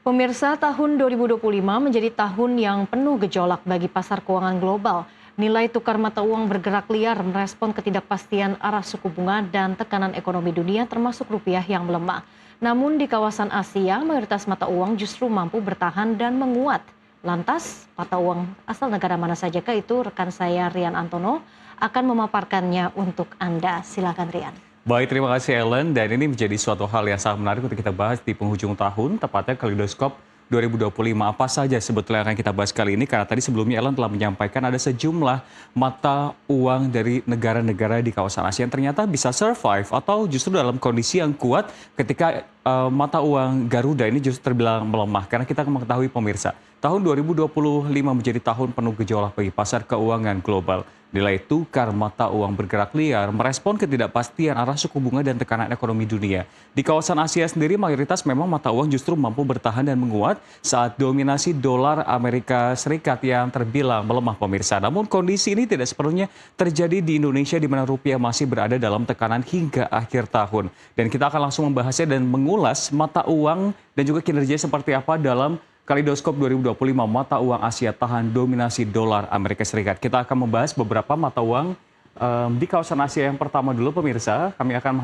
Pemirsa, tahun 2025 menjadi tahun yang penuh gejolak bagi pasar keuangan global. Nilai tukar mata uang bergerak liar merespon ketidakpastian arah suku bunga dan tekanan ekonomi dunia termasuk rupiah yang melemah. Namun di kawasan Asia, mayoritas mata uang justru mampu bertahan dan menguat. Lantas, mata uang asal negara mana sajakah itu? Rekan saya Rian Antono akan memaparkannya untuk Anda. Silakan Rian. Baik, terima kasih Ellen. Dan ini menjadi suatu hal yang sangat menarik untuk kita bahas di penghujung tahun, tepatnya Kaleidoskop 2025. Apa saja sebetulnya yang akan kita bahas kali ini? Karena tadi sebelumnya Ellen telah menyampaikan ada sejumlah mata uang dari negara-negara di kawasan Asia yang ternyata bisa survive atau justru dalam kondisi yang kuat ketika mata uang Garuda ini justru terbilang melemah. Karena kita mengetahui pemirsa, tahun 2025 menjadi tahun penuh gejolak bagi pasar keuangan global. Nilai tukar mata uang bergerak liar merespon ketidakpastian arah suku bunga dan tekanan ekonomi dunia. Di kawasan Asia sendiri mayoritas memang mata uang justru mampu bertahan dan menguat saat dominasi dolar Amerika Serikat yang terbilang melemah pemirsa. Namun kondisi ini tidak sepenuhnya terjadi di Indonesia di mana rupiah masih berada dalam tekanan hingga akhir tahun. Dan kita akan langsung membahasnya dan mengulas mata uang dan juga kinerja seperti apa dalam Kaleidoskop 2025, mata uang Asia tahan dominasi dolar Amerika Serikat. Kita akan membahas beberapa mata uang di kawasan Asia. Yang pertama dulu pemirsa, kami akan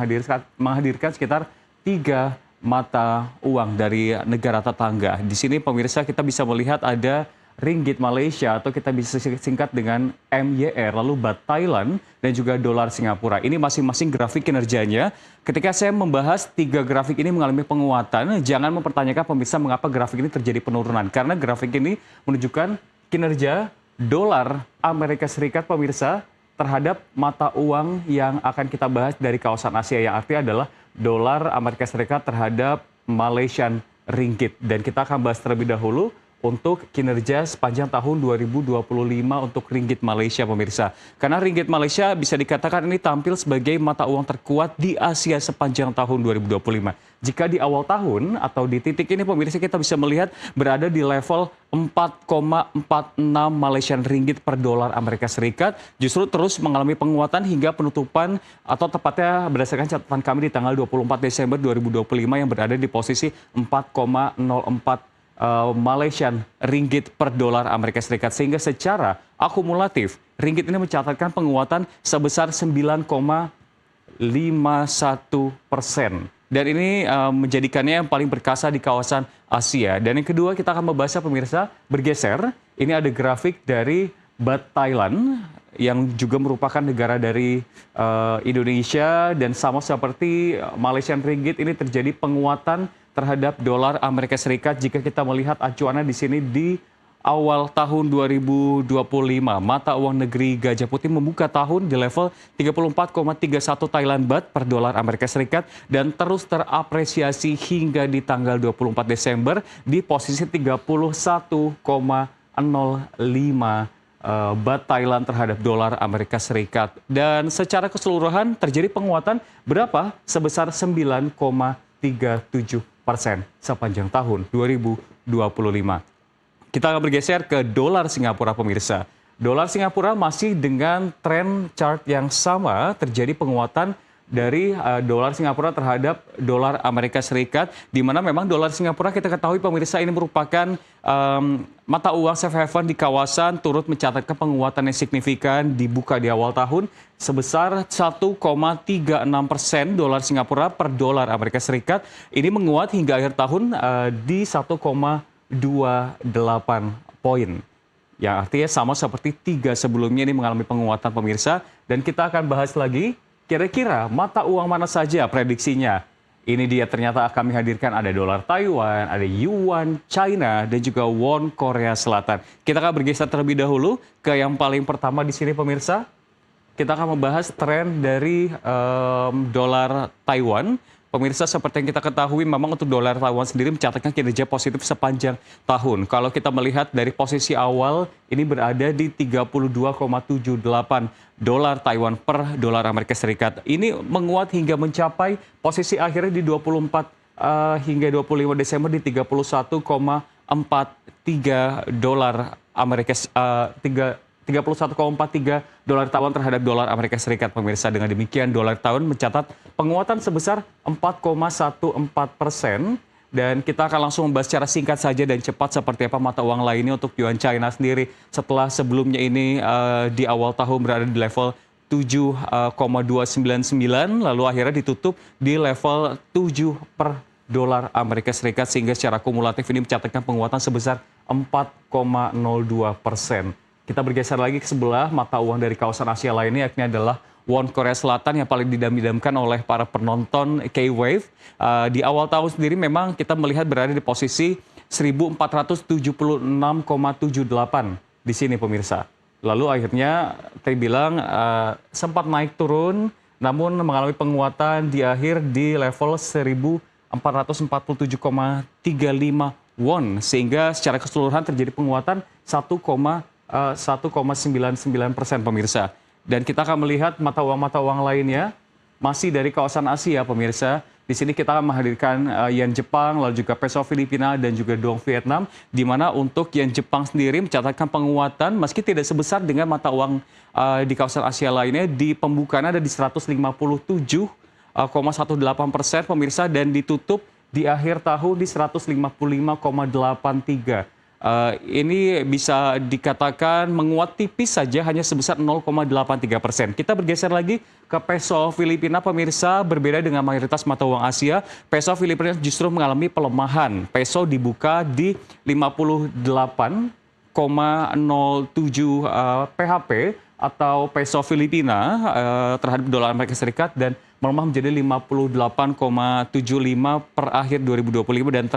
menghadirkan sekitar 3 mata uang dari negara tetangga. Di sini pemirsa kita bisa melihat ada ringgit Malaysia atau kita bisa singkat dengan MYR, lalu baht Thailand dan juga dolar Singapura. Ini masing-masing grafik kinerjanya. Ketika saya membahas 3 grafik ini mengalami penguatan, jangan mempertanyakan pemirsa mengapa grafik ini terjadi penurunan. Karena grafik ini menunjukkan kinerja dolar Amerika Serikat pemirsa terhadap mata uang yang akan kita bahas dari kawasan Asia, yang artinya adalah dolar Amerika Serikat terhadap Malaysian ringgit. Dan kita akan bahas terlebih dahulu untuk kinerja sepanjang tahun 2025 untuk ringgit Malaysia pemirsa. Karena ringgit Malaysia bisa dikatakan ini tampil sebagai mata uang terkuat di Asia sepanjang tahun 2025. Jika di awal tahun atau di titik ini pemirsa kita bisa melihat berada di level 4,46 Malaysian ringgit per dolar Amerika Serikat, justru terus mengalami penguatan hingga penutupan atau tepatnya berdasarkan catatan kami di tanggal 24 Desember 2025 yang berada di posisi 4,04 Malaysian ringgit per dolar Amerika Serikat, sehingga secara akumulatif ringgit ini mencatatkan penguatan sebesar 9,51%. Dan ini menjadikannya yang paling perkasa di kawasan Asia. Dan yang kedua kita akan membahasnya pemirsa, bergeser. Ini ada grafik dari baht Thailand yang juga merupakan negara dari Indonesia, dan sama seperti Malaysian ringgit ini terjadi penguatan terhadap dolar Amerika Serikat. Jika kita melihat acuannya di sini di awal tahun 2025, mata uang negeri Gajah Putih membuka tahun di level 34,31 Thailand baht per dolar Amerika Serikat dan terus terapresiasi hingga di tanggal 24 Desember di posisi 31,05 baht Thailand terhadap dolar Amerika Serikat. Dan secara keseluruhan terjadi penguatan berapa? Sebesar 9,37% sepanjang tahun 2025. Kita akan bergeser ke dolar Singapura pemirsa. Dolar Singapura masih dengan tren chart yang sama, terjadi penguatan dari dolar Singapura terhadap dolar Amerika Serikat, di mana memang dolar Singapura kita ketahui pemirsa ini merupakan mata uang safe haven di kawasan, turut mencatatkan penguatan yang signifikan dibuka di awal tahun sebesar 1,36% dolar Singapura per dolar Amerika Serikat. Ini menguat hingga akhir tahun di 1,28 poin. Yang artinya sama seperti 3 sebelumnya ini mengalami penguatan pemirsa. Dan kita akan bahas lagi kira-kira mata uang mana saja prediksinya. Ini dia, ternyata kami hadirkan ada dolar Taiwan, ada yuan China, dan juga won Korea Selatan. Kita akan bergeser terlebih dahulu ke yang paling pertama di sini pemirsa. Kita akan membahas tren dari dolar Taiwan. Pemirsa, seperti yang kita ketahui memang untuk dolar Taiwan sendiri mencatatkan kinerja positif sepanjang tahun. Kalau kita melihat dari posisi awal ini berada di 32,78 dolar Taiwan per dolar Amerika Serikat. Ini menguat hingga mencapai posisi akhirnya di 24 hingga 25 Desember di 31,43 dolar Amerika 31,43 dolar Taiwan terhadap dolar Amerika Serikat pemirsa. Dengan demikian dolar Taiwan mencatat penguatan sebesar 4,14% Dan kita akan langsung membahas secara singkat saja dan cepat seperti apa mata uang lainnya untuk yuan China sendiri. Setelah sebelumnya ini di awal tahun berada di level 7,299, lalu akhirnya ditutup di level 7 per dolar Amerika Serikat, sehingga secara kumulatif ini mencatatkan penguatan sebesar 4,02%. Kita bergeser lagi ke sebelah mata uang dari kawasan Asia lainnya, yakni adalah won Korea Selatan yang paling didam-damkan oleh para penonton K-Wave. Di awal tahun sendiri memang kita melihat berada di posisi 1476,78 di sini pemirsa. Lalu akhirnya terbilang sempat naik turun, namun mengalami penguatan di akhir di level 1447,35 won, sehingga secara keseluruhan terjadi penguatan 1,99% pemirsa. Dan kita akan melihat mata uang lainnya masih dari kawasan Asia pemirsa. Di sini kita akan menghadirkan yen Jepang, lalu juga peso Filipina dan juga dong Vietnam, di mana untuk yen Jepang sendiri mencatatkan penguatan meski tidak sebesar dengan mata uang di kawasan Asia lainnya. Di pembukaan ada di 157,18% pemirsa, dan ditutup di akhir tahun di 155,83. Ini bisa dikatakan menguat tipis saja, hanya sebesar 0,83%. Kita bergeser lagi ke peso Filipina pemirsa. Berbeda dengan mayoritas mata uang Asia, peso Filipina justru mengalami pelemahan. Peso dibuka di 58,07 PHP atau peso Filipina terhadap dolar Amerika Serikat, dan melemah menjadi 58,75 per akhir 2025, dan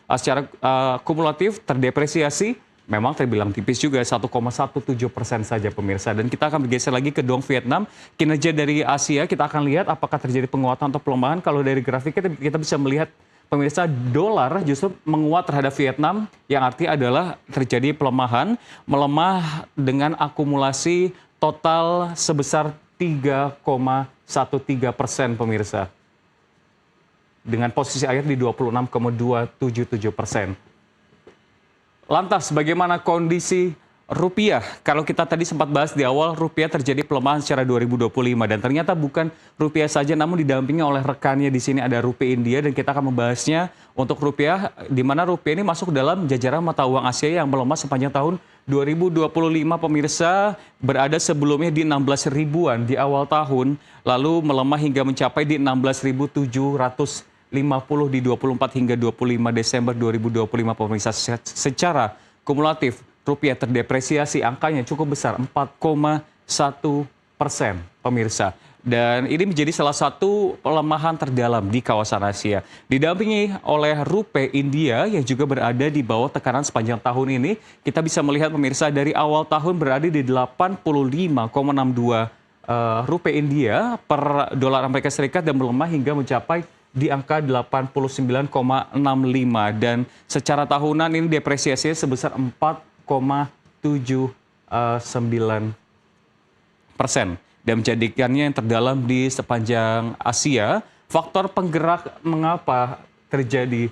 secara kumulatif terdepresiasi memang terbilang tipis juga 1,17% saja pemirsa. Dan kita akan bergeser lagi ke dong Vietnam. Kinerja dari Asia kita akan lihat apakah terjadi penguatan atau pelemahan. Kalau dari grafik kita bisa melihat pemirsa, dolar justru menguat terhadap Vietnam, yang arti adalah terjadi pelemahan, melemah dengan akumulasi total sebesar 3,13% pemirsa. Dengan posisi akhir di 26,277%. Lantas bagaimana kondisi rupiah? Kalau kita tadi sempat bahas di awal, rupiah terjadi pelemahan secara 2025, dan ternyata bukan rupiah saja namun didampingi oleh rekannya di sini ada rupiah India, dan kita akan membahasnya untuk rupiah, di mana rupiah ini masuk dalam jajaran mata uang Asia yang melemah sepanjang tahun 2025 pemirsa, berada sebelumnya di 16 ribuan di awal tahun, lalu melemah hingga mencapai di 16.750 di 24 hingga 25 Desember 2025 pemirsa. Secara kumulatif rupiah terdepresiasi, angkanya cukup besar 4,1% pemirsa. Dan ini menjadi salah satu pelemahan terdalam di kawasan Asia. Didampingi oleh rupiah India yang juga berada di bawah tekanan sepanjang tahun ini. Kita bisa melihat pemirsa dari awal tahun berada di 85,62 rupiah India per dolar Amerika Serikat, dan melemah hingga mencapai di angka 89,65, dan secara tahunan ini depresiasinya sebesar 4,79%, dan menjadikannya yang terdalam di sepanjang Asia. Faktor penggerak mengapa terjadi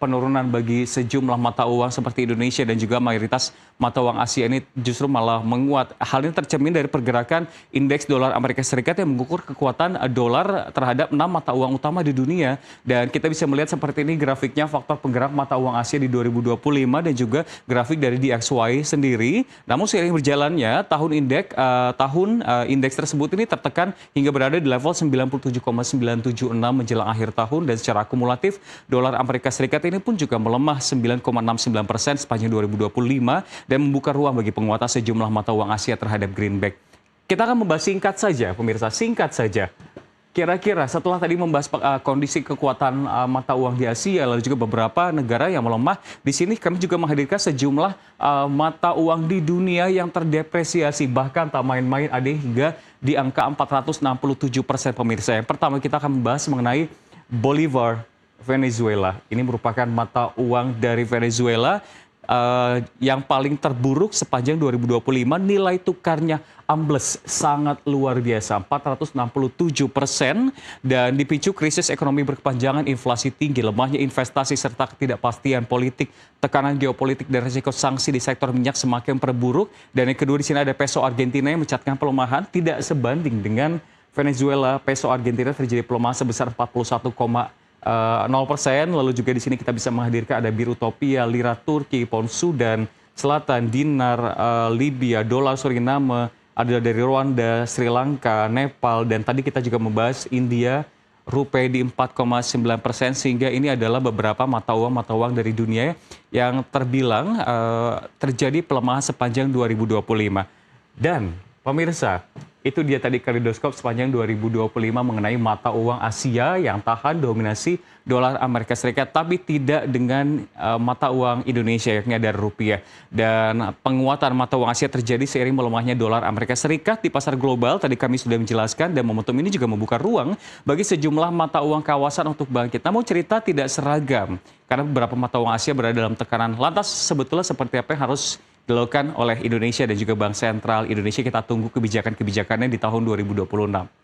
penurunan bagi sejumlah mata uang seperti Indonesia dan juga mayoritas mata uang Asia ini justru malah menguat. Hal ini tercermin dari pergerakan indeks dolar Amerika Serikat yang mengukur kekuatan dolar terhadap 6 mata uang utama di dunia. Dan kita bisa melihat seperti ini grafiknya, faktor penggerak mata uang Asia di 2025 dan juga grafik dari DXY sendiri. Namun seiring berjalannya indeks tersebut ini tertekan hingga berada di level 97,976 menjelang akhir tahun, dan secara akumulatif dolar Amerika Serikat ini pun juga melemah 9,69% sepanjang 2025 dan membuka ruang bagi penguatan sejumlah mata uang Asia terhadap greenback. Kita akan membahas singkat saja, pemirsa, singkat saja. Kira-kira setelah tadi membahas kondisi kekuatan mata uang di Asia, lalu juga beberapa negara yang melemah, di sini kami juga menghadirkan sejumlah mata uang di dunia yang terdepresiasi, bahkan tak main-main, ada hingga di angka 467% pemirsa. Yang pertama kita akan membahas mengenai Bolivar Venezuela. Ini merupakan mata uang dari Venezuela yang paling terburuk sepanjang 2025. Nilai tukarnya ambles sangat luar biasa, 467%, dan dipicu krisis ekonomi berkepanjangan, inflasi tinggi, lemahnya investasi, serta ketidakpastian politik, tekanan geopolitik, dan risiko sanksi di sektor minyak semakin memperburuk. Dan yang kedua di sini ada peso Argentina yang mencatatkan pelemahan tidak sebanding dengan Venezuela. Peso Argentina terjadi pelemahan sebesar 41,5%, 0%. Lalu juga di sini kita bisa menghadirkan ada bir Utopia, lira Turki, pound Sudan Selatan, dinar Libya, dolar Suriname, ada dari Rwanda, Sri Lanka, Nepal, dan tadi kita juga membahas India, rupiah di 4,9%, sehingga ini adalah beberapa mata uang dari dunia yang terbilang terjadi pelemahan sepanjang 2025. Dan pemirsa, itu dia tadi kaleidoskop sepanjang 2025 mengenai mata uang Asia yang tahan dominasi dolar Amerika Serikat, tapi tidak dengan mata uang Indonesia, yakni ada rupiah. Dan penguatan mata uang Asia terjadi seiring melemahnya dolar Amerika Serikat di pasar global. Tadi kami sudah menjelaskan, dan momentum ini juga membuka ruang bagi sejumlah mata uang kawasan untuk bangkit. Namun cerita tidak seragam, karena beberapa mata uang Asia berada dalam tekanan. Lantas sebetulnya seperti apa yang harus dilakukan oleh Indonesia dan juga Bank Sentral Indonesia? Kita tunggu kebijakan-kebijakannya di tahun 2026.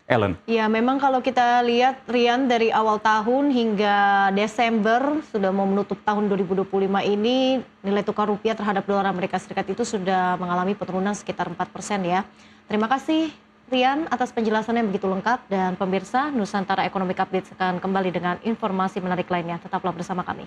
Ellen. Ya, memang kalau kita lihat, Rian, dari awal tahun hingga Desember sudah mau menutup tahun 2025 ini, nilai tukar rupiah terhadap dolar Amerika Serikat itu sudah mengalami penurunan sekitar 4% ya. Terima kasih Rian atas penjelasannya yang begitu lengkap, dan pemirsa, Nusantara Economic Update akan kembali dengan informasi menarik lainnya. Tetaplah bersama kami.